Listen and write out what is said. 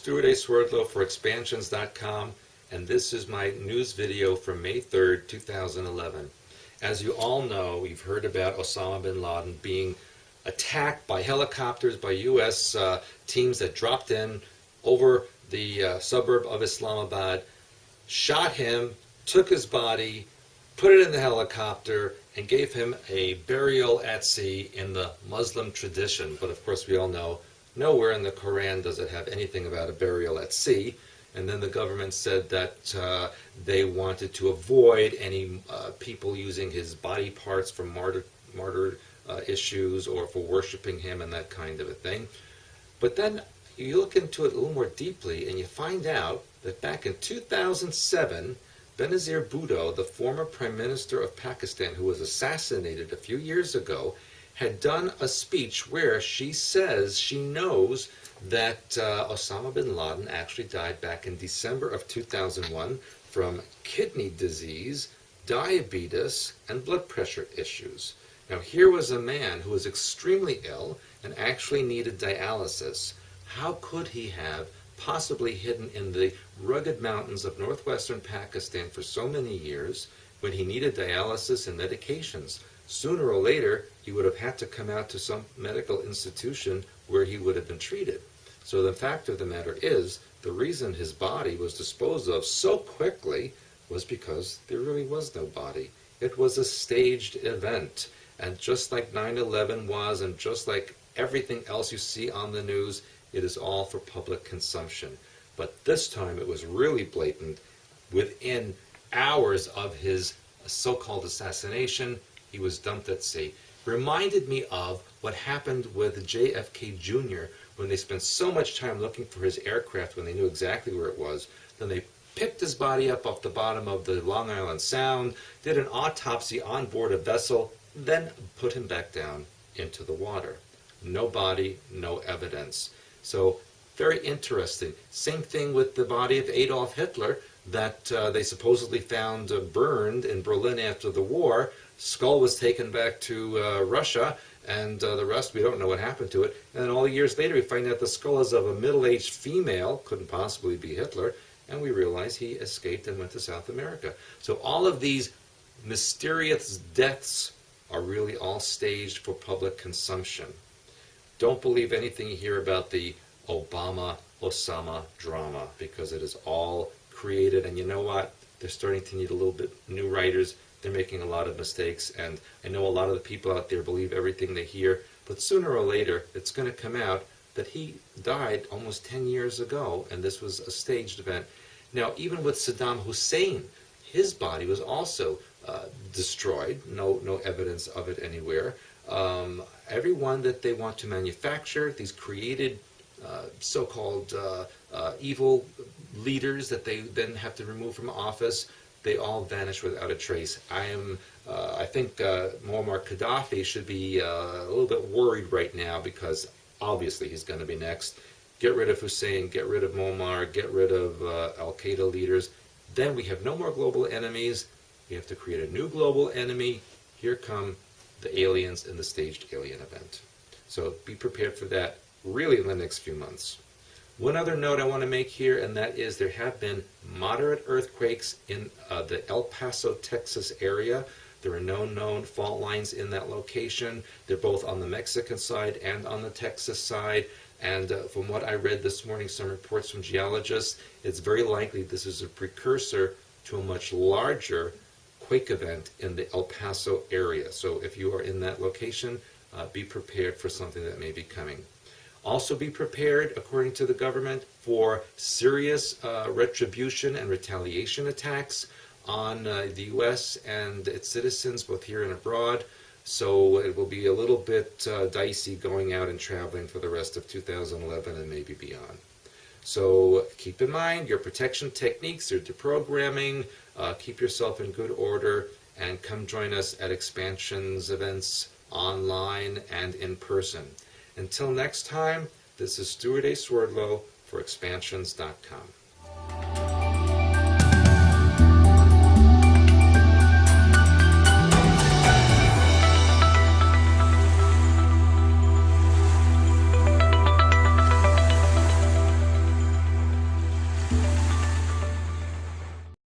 Stuart A. Swerdlow for Expansions.com, and this is my news video from May 3rd, 2011. As you all know, you've heard about Osama bin Laden being attacked by helicopters by U.S. teams that dropped in over the suburb of Islamabad, shot him, took his body, put it in the helicopter, and gave him a burial at sea in the Muslim tradition. But of course we all know, nowhere in the Quran does it have anything about a burial at sea. And then the government said that they wanted to avoid any people using his body parts for martyr issues or for worshiping him and that kind of a thing. But then you look into it a little more deeply and you find out that back in 2007, Benazir Bhutto, the former Prime Minister of Pakistan who was assassinated a few years ago, had done a speech where she says she knows that Osama bin Laden actually died back in December of 2001 from kidney disease, diabetes, and blood pressure issues. Now here was a man who was extremely ill and actually needed dialysis. How could he have possibly hidden in the rugged mountains of northwestern Pakistan for so many years when he needed dialysis and medications? Sooner or later, he would have had to come out to some medical institution where he would have been treated. So the fact of the matter is, the reason his body was disposed of so quickly was because there really was no body. It was a staged event. And just like 9/11 was, and just like everything else you see on the news, it is all for public consumption. But this time it was really blatant. Within hours of his so-called assassination, he was dumped at sea. Reminded me of what happened with JFK Jr. when they spent so much time looking for his aircraft when they knew exactly where it was. Then they picked his body up off the bottom of the Long Island Sound, did an autopsy on board a vessel, then put him back down into the water. No body, no evidence. So very interesting. Same thing with the body of Adolf Hitler that they supposedly found burned in Berlin after the war. Skull was taken back to Russia, and the rest, we don't know what happened to it. And then all years later, we find out the skull is of a middle-aged female, couldn't possibly be Hitler, and we realize he escaped and went to South America. So all of these mysterious deaths are really all staged for public consumption. Don't believe anything you hear about the Obama-Osama drama, because it is all created, and you know what? They're starting to need a little bit new writers. They're making a lot of mistakes, and I know a lot of the people out there believe everything they hear, but sooner or later it's going to come out that he died almost 10 years ago, and this was a staged event. Now, even with Saddam Hussein, his body was also destroyed, no evidence of it anywhere. Everyone that they want to manufacture, these created so-called evil leaders that they then have to remove from office, they all vanish without a trace. I think Muammar Gaddafi should be a little bit worried right now, because obviously he's going to be next. Get rid of Hussein, get rid of Muammar, get rid of Al-Qaeda leaders. Then we have no more global enemies. We have to create a new global enemy. Here come the aliens in the staged alien event. So be prepared for that really in the next few months. One other note I want to make here, and that is there have been moderate earthquakes in the El Paso, Texas area. There are no known fault lines in that location. They're both on the Mexican side and on the Texas side. And from what I read this morning, some reports from geologists, it's very likely this is a precursor to a much larger quake event in the El Paso area. So if you are in that location, be prepared for something that may be coming. Also be prepared, according to the government, for serious retribution and retaliation attacks on the U.S. and its citizens, both here and abroad. So it will be a little bit dicey going out and traveling for the rest of 2011 and maybe beyond. So keep in mind your protection techniques, your deprogramming, keep yourself in good order, and come join us at Expansions events online and in person. Until next time, this is Stuart A. Swerdlow for Expansions.com.